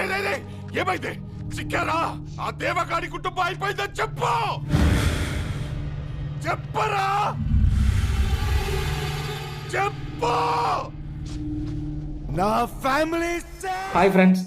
ఏమైంది? చిక్కారా? ఆ దేవగాడి కుటుంబం అయిపోయిందని చెప్పు. చెప్పరా, చెప్పు. నా ఫ్యామిలీ. హాయ్ ఫ్రెండ్స్,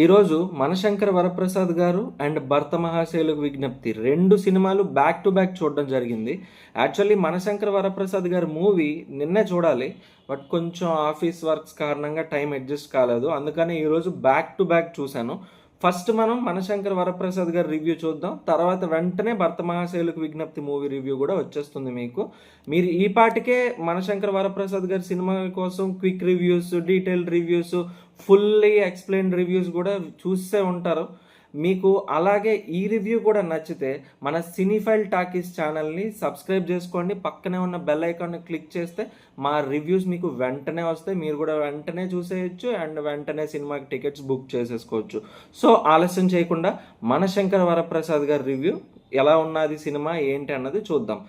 ఈరోజు మనశంకర వరప్రసాద్ గారు అండ్ భర్త మహాశైలకు విజ్ఞప్తి రెండు సినిమాలు బ్యాక్ టు బ్యాక్ చూడడం జరిగింది. యాక్చువల్లీ మనశంకర వరప్రసాద్ గారి మూవీ నిన్నే చూడాలి, బట్ కొంచెం ఆఫీస్ వర్క్స్ కారణంగా టైం అడ్జస్ట్ కాలేదు, అందుకని ఈరోజు బ్యాక్ టు బ్యాక్ చూశాను. ఫస్ట్ మనం మనశంకర వరప్రసాద్ గారి రివ్యూ చూద్దాం, తర్వాత వెంటనే భర్త మహాశైలకు విజ్ఞప్తి మూవీ రివ్యూ కూడా వచ్చేస్తుంది మీకు. మీరు ఈ పాటికే మనశంకర వరప్రసాద్ గారి సినిమా కోసం quick reviews, detailed reviews, fully explained reviews కూడా చూసే ఉంటారు. మీకు అలాగే ఈ రివ్యూ కూడా నచ్చితే మన సినీఫైల్ టాకీస్ ఛానల్ని సబ్స్క్రైబ్ చేసుకోండి, పక్కనే ఉన్న బెల్ ఐకాన్ని క్లిక్ చేస్తే మా రివ్యూస్ మీకు వెంటనే వస్తాయి, మీరు కూడా వెంటనే చూసేయచ్చు అండ్ వెంటనే సినిమాకి టికెట్స్ బుక్ చేసేసుకోవచ్చు. సో ఆలస్యం చేయకుండా మనశంకర వరప్రసాద్ గారి రివ్యూ ఎలా ఉన్నది సినిమా ఏంటి అన్నది చూద్దాం.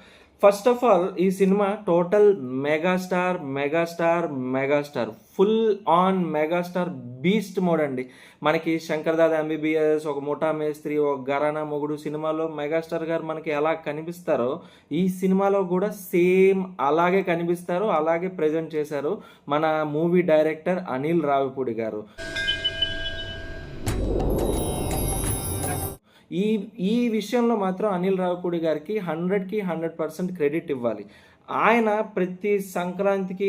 ఫస్ట్ ఆఫ్ ఆల్ ఈ cinema total megastar megastar megastar full on megastar beast mode అండి. మనకి శంకర్ దాదా ఎంబీబీఎస్, ఒక ముఠా మేస్త్రి, ఒక ఘరానా మొగుడు సినిమాలో మెగాస్టార్ గారు మనకి ఎలా కనిపిస్తారో ఈ సినిమాలో కూడా సేమ్ అలాగే కనిపిస్తారు, అలాగే ప్రజెంట్ చేశారు మన మూవీ డైరెక్టర్ అనిల్ రావిపూడి గారు. ఈ విషయంలో మాత్రం అనిల్ రావిపూడి గారికి 100కి 100% క్రెడిట్ ఇవ్వాలి. ఆయన ప్రతి సంక్రాంతికి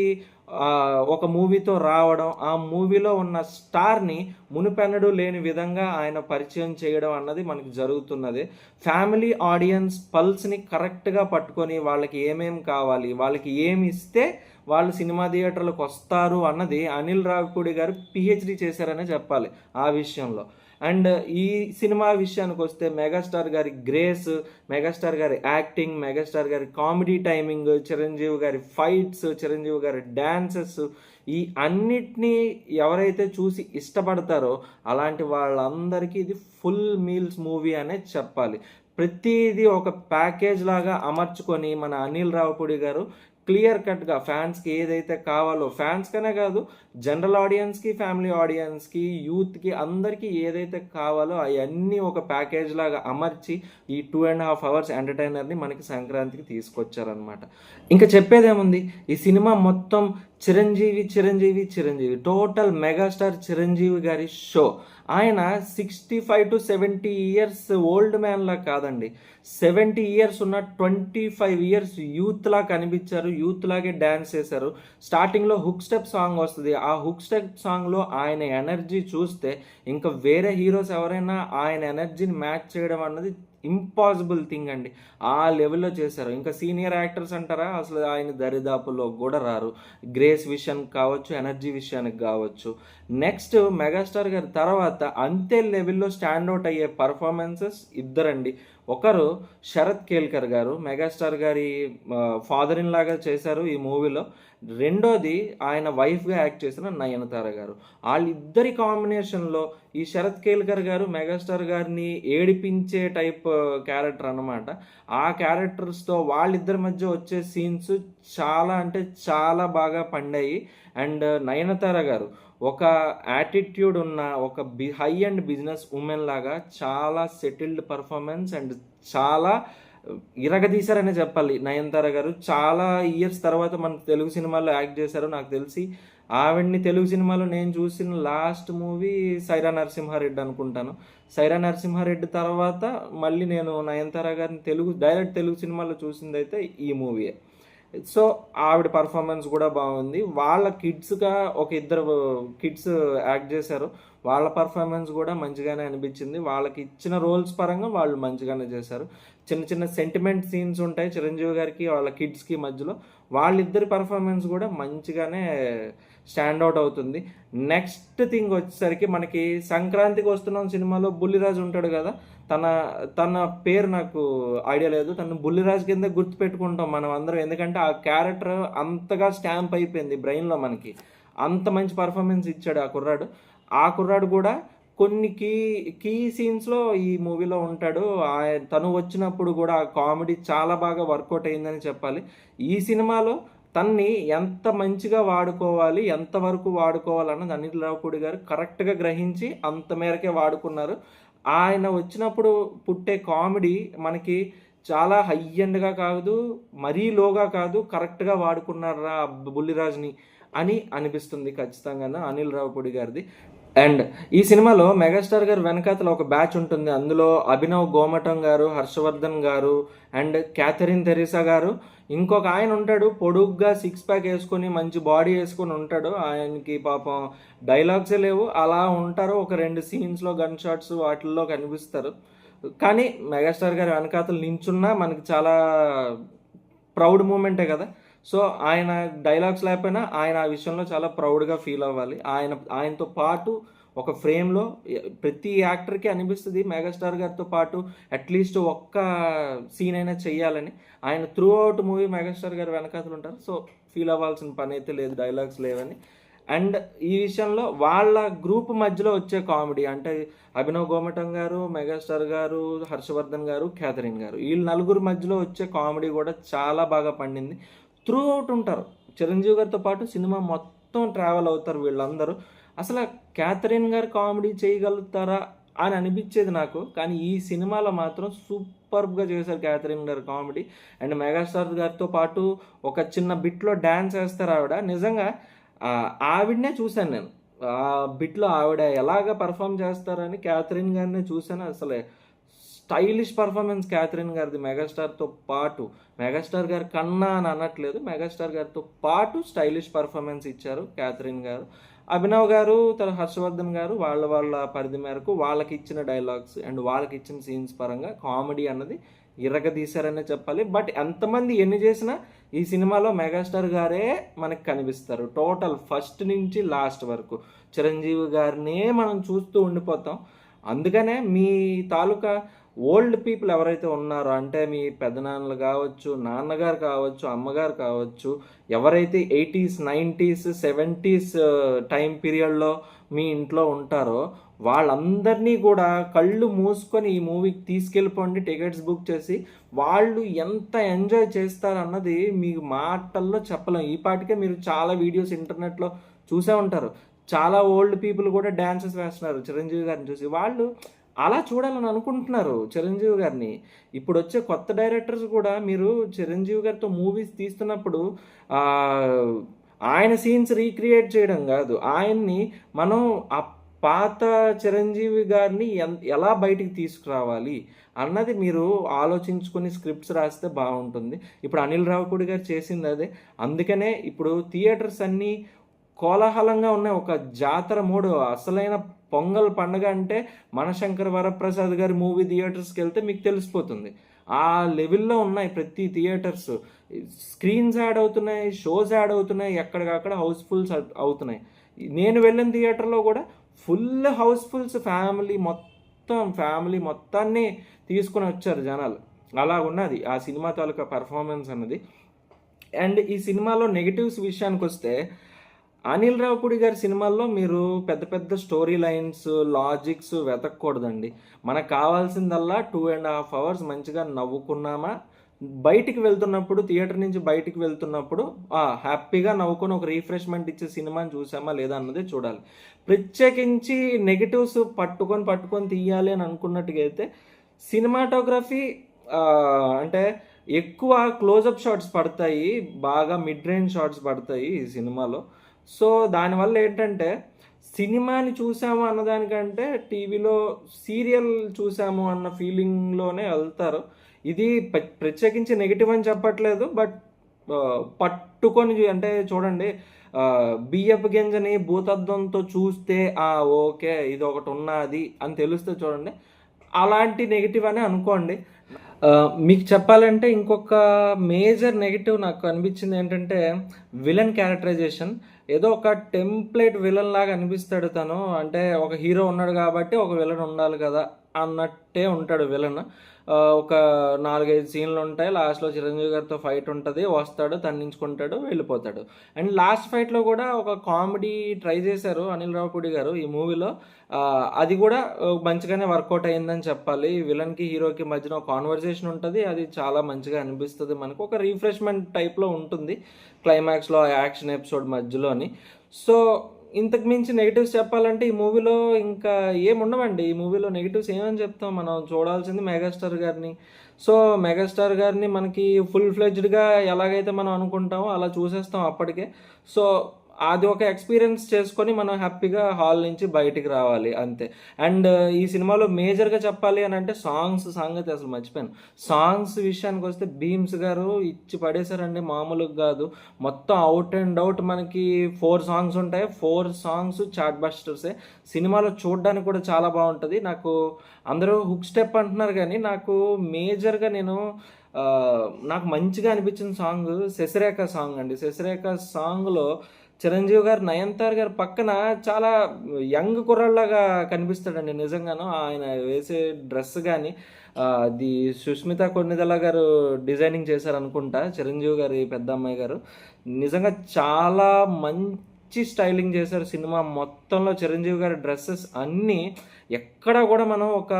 ఒక మూవీతో రావడం, ఆ మూవీలో ఉన్న స్టార్ని మునుపెన్నడూ లేని విధంగా ఆయన పరిచయం చేయడం అన్నది మనకి జరుగుతున్నది. ఫ్యామిలీ ఆడియన్స్ పల్స్ని కరెక్ట్గా పట్టుకొని వాళ్ళకి ఏమేమి కావాలి, వాళ్ళకి ఏమి ఇస్తే వాళ్ళు సినిమా థియేటర్లకు వస్తారు అన్నది అనిల్ రావిపూడి గారు పిహెచ్డి చేశారనే చెప్పాలి ఆ విషయంలో. అండ్ ఈ సినిమా విషయానికి వస్తే మెగాస్టార్ గారి గ్రేస్, మెగాస్టార్ గారి యాక్టింగ్, మెగాస్టార్ గారి కామెడీ టైమింగ్, చిరంజీవి గారి ఫైట్స్, చిరంజీవి గారి డ్యాన్సెస్, ఈ అన్నిటినీ ఎవరైతే చూసి ఇష్టపడతారో అలాంటి వాళ్ళందరికీ ఇది ఫుల్ మీల్స్ మూవీ అనే చెప్పాలి. ప్రతిదీ ఒక ప్యాకేజ్ లాగా అమర్చుకొని మన అనిల్ రావిపూడి గారు క్లియర్ కట్గా ఫ్యాన్స్కి ఏదైతే కావాలో, ఫ్యాన్స్కనే కాదు జనరల్ ఆడియన్స్కి, ఫ్యామిలీ ఆడియన్స్కి, యూత్కి అందరికీ ఏదైతే కావాలో అవన్నీ ఒక ప్యాకేజ్ లాగా అమర్చి ఈ 2.5 hours ఎంటర్టైనర్ని మనకి సంక్రాంతికి తీసుకొచ్చారనమాట. ఇంకా చెప్పేదేముంది, ఈ సినిమా మొత్తం చిరంజీవి చిరంజీవి చిరంజీవి టోటల్ మెగాస్టార్ చిరంజీవి గారి షో. ఆయన 65 to 70 years ఓల్డ్ మ్యాన్లా కాదండి, 70 years ఉన్న 25 years యూత్లా కనిపించారు, యూత్లాగే డ్యాన్స్ చేశారు. స్టార్టింగ్లో హుక్ స్టెప్ సాంగ్ వస్తుంది, ఆ హుక్ స్టెప్ సాంగ్లో ఆయన ఎనర్జీ చూస్తే ఇంకా వేరే హీరోస్ ఎవరైనా ఆయన ఎనర్జీని మ్యాచ్ చేయడం అన్నది ఇంపాసిబుల్ థింగ్ అండి. ఆ లెవెల్లో చేశారు. ఇంకా సీనియర్ యాక్టర్స్ అంటారా, అసలు ఆయన దరిదాపుల్లో కూడా రారు. గ్రేస్ విషయానికి కావచ్చు, ఎనర్జీ విషయానికి కావచ్చు. నెక్స్ట్ మెగాస్టార్ గారి తర్వాత అంతే లెవెల్లో స్టాండ్అవుట్ అయ్యే పర్ఫార్మెన్సెస్ ఇద్దరండి. ఒకరు శరత్ కేల్కర్ గారు, మెగాస్టార్ గారి ఫాదర్ ఇన్ లాగా చేశారు ఈ మూవీలో. రెండోది ఆయన వైఫ్గా యాక్ట్ చేసిన నయనతార గారు. వాళ్ళిద్దరి కాంబినేషన్లో ఈ శరత్ కేల్కర్ గారు మెగాస్టార్ గారిని ఏడిపించే టైప్ క్యారెక్టర్ అన్నమాట. ఆ క్యారెక్టర్స్తో వాళ్ళిద్దరి మధ్య వచ్చే సీన్స్ చాలా అంటే చాలా బాగా పండాయి. అండ్ నయనతార గారు ఒక యాటిట్యూడ్ ఉన్న ఒక హై అండ్ బిజినెస్ ఉమెన్ లాగా చాలా సెటిల్డ్ పర్ఫార్మెన్స్ అండ్ చాలా ఇరగదీశారనే చెప్పాలి. నయనతార గారు చాలా ఇయర్స్ తర్వాత మన తెలుగు సినిమాల్లో యాక్ట్ చేశారు. నాకు తెలిసి ఆవిడ్ని తెలుగు సినిమాలో నేను చూసిన లాస్ట్ మూవీ సైరా నరసింహారెడ్డి అనుకుంటాను. సైరా నరసింహారెడ్డి తర్వాత మళ్ళీ నేను నయనతార గారిని డైరెక్ట్ తెలుగు సినిమాలో చూసింది అయితే ఈ మూవీయే. సో ఆవిడ పర్ఫార్మెన్స్ కూడా బాగుంది. వాళ్ళ కిడ్స్గా ఒక ఇద్దరు కిడ్స్ యాక్ట్ చేశారు, వాళ్ళ పర్ఫార్మెన్స్ కూడా మంచిగానే అనిపించింది. వాళ్ళకి ఇచ్చిన రోల్స్ పరంగా వాళ్ళు మంచిగానే చేశారు. చిన్న చిన్న సెంటిమెంట్ సీన్స్ ఉంటాయి చిరంజీవి గారికి వాళ్ళ కిడ్స్కి మధ్యలో, వాళ్ళిద్దరి పర్ఫార్మెన్స్ కూడా మంచిగానే స్టాండ్అవుట్ అవుతుంది. నెక్స్ట్ థింగ్ వచ్చేసరికి మనకి సంక్రాంతికి వస్తున్నాం సినిమాలో బుల్లిరాజు ఉంటాడు కదా, తన పేరు నాకు ఐడియా లేదు, తను బుల్లిరాజు కింద గుర్తుపెట్టుకుంటాం మనం అందరం, ఎందుకంటే ఆ క్యారెక్టర్ అంతగా స్టాంప్ అయిపోయింది బ్రెయిన్లో మనకి. అంత మంచి పర్ఫార్మెన్స్ ఇచ్చాడు ఆ కుర్రాడు కూడా కొన్ని కీ సీన్స్లో ఈ మూవీలో ఉంటాడు. తను వచ్చినప్పుడు కూడా ఆ కామెడీ చాలా బాగా వర్కౌట్ అయిందని చెప్పాలి. ఈ సినిమాలో తన్ని ఎంత మంచిగా వాడుకోవాలి, ఎంతవరకు వాడుకోవాలన్నది అనిల్ రావిపూడి గారు కరెక్ట్గా గ్రహించి అంత మేరకే వాడుకున్నారు. ఆయన వచ్చినప్పుడు పుట్టే కామెడీ మనకి చాలా హై ఎండ్గా కాదు, మరీ లోగా కాదు, కరెక్ట్గా వాడుకున్నారా బుల్లిరాజుని అని అనిపిస్తుంది ఖచ్చితంగా అనిల్ రావిపూడి గారిది. అండ్ ఈ సినిమాలో మెగాస్టార్ గారు వెనకాతల ఒక బ్యాచ్ ఉంటుంది. అందులో అభినవ్ గోమటం గారు, హర్షవర్ధన్ గారు అండ్ క్యాథరిన్ తెరీసా గారు, ఇంకొక ఆయన ఉంటాడు పొడుగ్గా 6 ప్యాక్ వేసుకొని మంచి బాడీ వేసుకొని ఉంటాడు. ఆయనకి పాపం డైలాగ్సే లేవు, అలా ఉంటారు. ఒక 2 సీన్స్లో గన్ షాట్స్ వాటిల్లో కనిపిస్తారు. కానీ మెగాస్టార్ గారు వెనకాతలు నించున్నా మనకి చాలా ప్రౌడ్ మూమెంటే కదా. సో ఆయన డైలాగ్స్ లేకపోయినా ఆయన ఆ విషయంలో చాలా ప్రౌడ్గా ఫీల్ అవ్వాలి. ఆయనతో పాటు ఒక ఫ్రేమ్లో ప్రతి యాక్టర్కి అనిపిస్తుంది మెగాస్టార్ గారితో పాటు అట్లీస్ట్ ఒక్క సీన్ అయినా చెయ్యాలని. ఆయన త్రూ అవుట్ మూవీ మెగాస్టార్ గారు వెనకాతలు ఉంటారు. సో ఫీల్ అవ్వాల్సిన పని అయితే లేదు, డైలాగ్స్ లేవని. అండ్ ఈ విషయంలో వాళ్ళ గ్రూప్ మధ్యలో వచ్చే కామెడీ అంటే అభినవ్ గోమటం గారు, మెగాస్టార్ గారు, హర్షవర్ధన్ గారు, క్యాథరిన్ గారు, వీళ్ళు నలుగురు మధ్యలో వచ్చే కామెడీ కూడా చాలా బాగా పండింది. త్రూ అవుట్ ఉంటారు. చిరంజీవి గారితో పాటు సినిమా మొత్తం ట్రావెల్ అవుతారు వీళ్ళందరూ. అసలు క్యాథరిన్ గారు కామెడీ చేయగలుగుతారా అని అనిపించేది నాకు. కానీ ఈ సినిమాలో మాత్రం సూపర్గా చేశారు క్యాథరిన్ గారు కామెడీ. అండ్ మెగాస్టార్ గారితో పాటు ఒక చిన్న బిట్లో డ్యాన్స్ వేస్తారు ఆవిడ. నిజంగా ఆవిడనే చూశాను నేను ఆ బిట్లో. ఆవిడ ఎలాగ పర్ఫామ్ చేస్తారని క్యాథరిన్ గారినే చూశాను. అసలే స్టైలిష్ పర్ఫార్మెన్స్ క్యాథరిన్ గారిది మెగాస్టార్తో పాటు. మెగాస్టార్ గారి కన్నా అని అనట్లేదు, మెగాస్టార్ గారితో పాటు స్టైలిష్ పర్ఫార్మెన్స్ ఇచ్చారు క్యాథరిన్ గారు. అభినవ్ గారు, తర్వాత హర్షవర్ధన్ గారు వాళ్ళ పరిధి మేరకు వాళ్ళకి ఇచ్చిన డైలాగ్స్ అండ్ వాళ్ళకి ఇచ్చిన సీన్స్ పరంగా కామెడీ అన్నది ఇరగదీశారనే చెప్పాలి. బట్ ఎంతమంది ఎన్ని చేసినా ఈ సినిమాలో మెగాస్టార్ గారే మనకు కనిపిస్తారు. టోటల్ ఫస్ట్ నుంచి లాస్ట్ వరకు చిరంజీవి గారినే మనం చూస్తూ ఉండిపోతాం. అందుకనే మీ తాలూకా ఓల్డ్ పీపుల్ ఎవరైతే ఉన్నారో, అంటే మీ పెదనాన్నలు కావచ్చు, నాన్నగారు కావచ్చు, అమ్మగారు కావచ్చు, ఎవరైతే 80s 90s 70s టైం పీరియడ్లో మీ ఇంట్లో ఉంటారో వాళ్ళందరినీ కూడా కళ్ళు మూసుకొని ఈ మూవీకి తీసుకెళ్ళిపోండి, టికెట్స్ బుక్ చేసి. వాళ్ళు ఎంత ఎంజాయ్ చేస్తారన్నది మీకు మాటల్లో చెప్పలేం. ఈ పాటికే మీరు చాలా వీడియోస్ ఇంటర్నెట్లో చూసే ఉంటారు. చాలా ఓల్డ్ పీపుల్ కూడా డ్యాన్సెస్ వేస్తున్నారు చిరంజీవి గారిని చూసి. వాళ్ళు అలా చూడాలని అనుకుంటున్నారు చిరంజీవి గారిని. ఇప్పుడు వచ్చే కొత్త డైరెక్టర్స్ కూడా మీరు చిరంజీవి గారితో మూవీస్ తీస్తున్నప్పుడు ఆయన సీన్స్ రీక్రియేట్ చేయడం కాదు, ఆయన్ని మనం ఆ పాత చిరంజీవి గారిని ఎలా బయటికి తీసుకురావాలి అన్నది మీరు ఆలోచించుకొని స్క్రిప్ట్స్ రాస్తే బాగుంటుంది. ఇప్పుడు అనిల్ రావిపూడి గారు చేసింది అదే. అందుకనే ఇప్పుడు థియేటర్స్ అన్నీ కోలాహలంగా ఉన్నాయి. ఒక జాతర మూడు, అసలైన పొంగల్ పండుగ అంటే మనశంకర్ వరప్రసాద్ గారి మూవీ థియేటర్స్కి వెళ్తే మీకు తెలిసిపోతుంది. ఆ లెవెల్లో ఉన్నాయి ప్రతి థియేటర్స్. స్క్రీన్స్ యాడ్ అవుతున్నాయి, షోస్ యాడ్ అవుతున్నాయి, ఎక్కడికక్కడ హౌస్ఫుల్స్ అవుతున్నాయి. నేను వెళ్ళిన థియేటర్లో కూడా ఫుల్ హౌస్ఫుల్స్, ఫ్యామిలీ మొత్తాన్ని తీసుకుని వచ్చారు జనాలు. అలా ఉన్నది ఆ సినిమా తాలూకా పర్ఫార్మెన్స్ అన్నది. అండ్ ఈ సినిమాలో నెగిటివ్స్ విషయానికి వస్తే, అనిల్ రావిపూడి గారి సినిమాల్లో మీరు పెద్ద పెద్ద స్టోరీ లైన్స్, లాజిక్స్ వెతకూడదండి. మనకు కావాల్సిందల్లా 2.5 hours మంచిగా నవ్వుకున్నామా, బయటికి వెళ్తున్నప్పుడు, థియేటర్ నుంచి బయటికి వెళ్తున్నప్పుడు హ్యాపీగా నవ్వుకొని ఒక రీఫ్రెష్మెంట్ ఇచ్చే సినిమాని చూసామా లేదా అన్నదే చూడాలి. ప్రత్యేకించి నెగిటివ్స్ పట్టుకొని తీయాలి అని అనుకున్నట్టుగా అయితే సినిమాటోగ్రఫీ అంటే ఎక్కువ క్లోజప్ షాట్స్ పడతాయి, బాగా మిడ్ రేంజ్ షాట్స్ పడతాయి ఈ సినిమాలో. సో దానివల్ల ఏంటంటే సినిమాని చూసాము అన్నదానికంటే టీవీలో సీరియల్ చూసాము అన్న ఫీలింగ్లోనే వెళ్తారు. ఇది ప్రత్యేకించి నెగిటివ్ అని చెప్పట్లేదు, బట్ పట్టుకొని అంటే చూడండి, బియ్యపు గింజని భూతద్దంతో చూస్తే ఓకే ఇది ఒకటి ఉన్నది అని తెలుస్తే చూడండి, అలాంటి నెగిటివ్ అని అనుకోండి. మీకు చెప్పాలంటే ఇంకొక మేజర్ నెగిటివ్ నాకు అనిపించింది ఏంటంటే విలన్ క్యారెక్టరైజేషన్. ఏదో ఒక టెంప్లెట్ విలన్ లాగా అనిపిస్తాడు తను. అంటే ఒక హీరో ఉన్నాడు కాబట్టి ఒక విలన్ ఉండాలి కదా అన్నట్టే ఉంటాడు విలన్. ఒక 4-5 సీన్లు ఉంటాయి. లాస్ట్‌లో చిరంజీవి గారితో ఫైట్ ఉంటది. వస్తాడు, తన్నించుకుంటాడు, వెళ్ళిపోతాడు. అండ్ లాస్ట్ ఫైట్‌లో కూడా ఒక కామెడీ ట్రై చేశారు అనిల్ రావిపూడి గారు ఈ మూవీలో. అది కూడా మంచిగానే వర్కౌట్ అయిందని చెప్పాలి. విలన్‌కి, హీరోకి మధ్యన ఒక కాన్వర్జేషన్ ఉంటది. అది చాలా మంచిగా అనిపిస్తది మనకు. ఒక రిఫ్రెష్‌మెంట్ టైప్‌లో ఉంటుంది క్లైమాక్స్‌లో యాక్షన్ ఎపిసోడ్ మధ్యలోని. సో, ఇంతకు మించి నెగెటివ్స్ చెప్పాలంటే ఈ మూవీలో ఇంకా ఏముండవండి. ఈ మూవీలో నెగెటివ్స్ ఏమని చెప్తాం, మనం చూడాల్సింది మెగాస్టార్ గారిని. సో, మెగాస్టార్ గారిని మనకి ఫుల్ ఫ్లెడ్జ్డ్‌గా ఎలాగైతే మనం అనుకుంటామో అలా చూసేస్తాం అప్పటికే. సో, అది ఒక ఎక్స్‌పీరియన్స్ చేసుకొని మనం హ్యాపీగా హాల్ నుంచి బయటికి రావాలి అంతే. అండ్ ఈ సినిమాలో మేజర్‌గా చెప్పాలి అనంటే సాంగ్స్ సంగతి అసలు మర్చిపోయాను. సాంగ్స్ విషయానికొస్తే భీమ్స్ గారు ఇచ్చి పడేశారండి, మామూలుగా గాదు. మొత్తం ఔట్ అండ్ ఔట్ మనకి 4 సాంగ్స్ ఉంటాయి. 4 సాంగ్స్ చార్ట్ బస్టర్సే. సినిమాలో చూడడానికి కూడా చాలా బావుంటది. నాకు అందరూ హుక్ స్టెప్ అంటున్నారు గానీ, నాకు మేజర్‌గా నాకు మంచిగా అనిపించిన సాంగ్ 'శశిరేఖ' సాంగ్ అండి. 'శశిరేఖ' సాంగ్‌లో చిరంజీవి గారు, నయనతార గారు పక్కన చాలా యంగ్ కుర్రాడిలాగా కనిపిస్తాడండి నిజంగాను. ఆయన వేసే డ్రెస్ గాని, అది సుష్మిత కొణిదెల గారు డిజైనింగ్ చేశారనుకుంటా, చిరంజీవి గారి పెద్ద అమ్మాయి గారు. నిజంగా చాలా మంచి స్టైలింగ్ చేశారు సినిమా మొత్తంలో. చిరంజీవి గారి డ్రెస్సెస్ అన్నీ ఎక్కడ కూడా మనం ఒక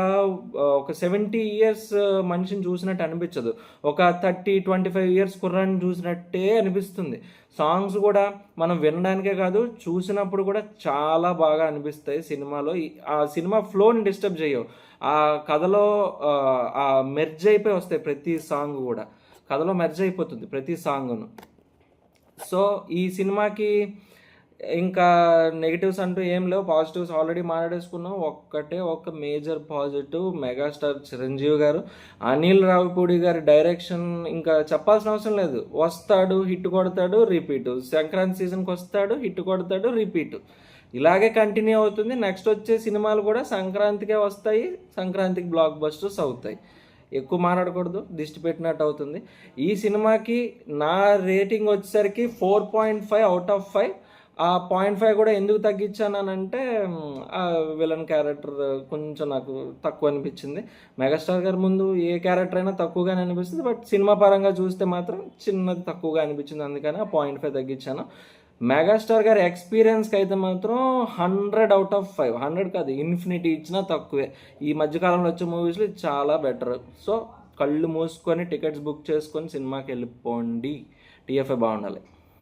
70 ఇయర్స్ మనిషిని చూసినట్టు అనిపించదు. ఒక 25 ఇయర్స్ కుర్రాడిని చూసినట్టే అనిపిస్తుంది. సాంగ్స్ కూడా మనం వినడానికే కాదు, చూసినప్పుడు కూడా చాలా బాగా అనిపిస్తాయి సినిమాలో. ఆ సినిమా ఫ్లోని డిస్టర్బ్ చేయవు. ఆ కథలో ఆ మెర్జ్ అయిపోయి వస్తాయి ప్రతి సాంగ్ కూడా. కథలో మెర్జ్ అయిపోతుంది ప్రతి సాంగును. సో, ఈ సినిమాకి ఇంకా నెగెటివ్స్ అంటూ ఏం లేవు. పాజిటివ్స్ ఆల్రెడీ మాట్లాడేసుకున్నాం. ఒక్కటే ఒక మేజర్ పాజిటివ్, మెగాస్టార్ చిరంజీవి గారు. అనిల్ రావిపూడి గారి డైరెక్షన్ ఇంకా చెప్పాల్సిన అవసరం లేదు. వస్తాడు, హిట్ కొడతాడు, రిపీటు. సంక్రాంతి సీజన్కి వస్తాడు, హిట్ కొడతాడు, రిపీటు. ఇలాగే కంటిన్యూ అవుతుంది. నెక్స్ట్ వచ్చే సినిమాలు కూడా సంక్రాంతికే వస్తాయి, సంక్రాంతికి బ్లాక్ బస్టర్స్ అవుతాయి. ఎక్కువ మాట్లాడకూడదు, దిష్టి పెట్టినట్టు అవుతుంది. ఈ సినిమాకి నా రేటింగ్ వచ్చేసరికి 4.5 అవుట్ ఆఫ్ 5. ఆ 0.5 కూడా ఎందుకు తగ్గించానంటే విలన్ క్యారెక్టర్ కొంచెం నాకు తక్కువ అనిపించింది. మెగాస్టార్ గారి ముందు ఏ క్యారెక్టర్ అయినా తక్కువగానే అనిపిస్తుంది. బట్ సినిమా పరంగా చూస్తే మాత్రం చిన్నది తక్కువగా అనిపించింది. అందుకని ఆ 0.5 తగ్గించాను. మెగాస్టార్ గారి ఎక్స్పీరియన్స్కి అయితే మాత్రం 100 అవుట్ ఆఫ్ 5. 100 కాదు, ఇన్ఫినిటీ ఇచ్చినా తక్కువే. ఈ మధ్యకాలంలో వచ్చే మూవీస్లో ఇది చాలా బెటర్. సో, కళ్ళు మూసుకొని టికెట్స్ బుక్ చేసుకొని సినిమాకి వెళ్ళిపోండి. టీఎఫ్ఏ బాగుండాలి.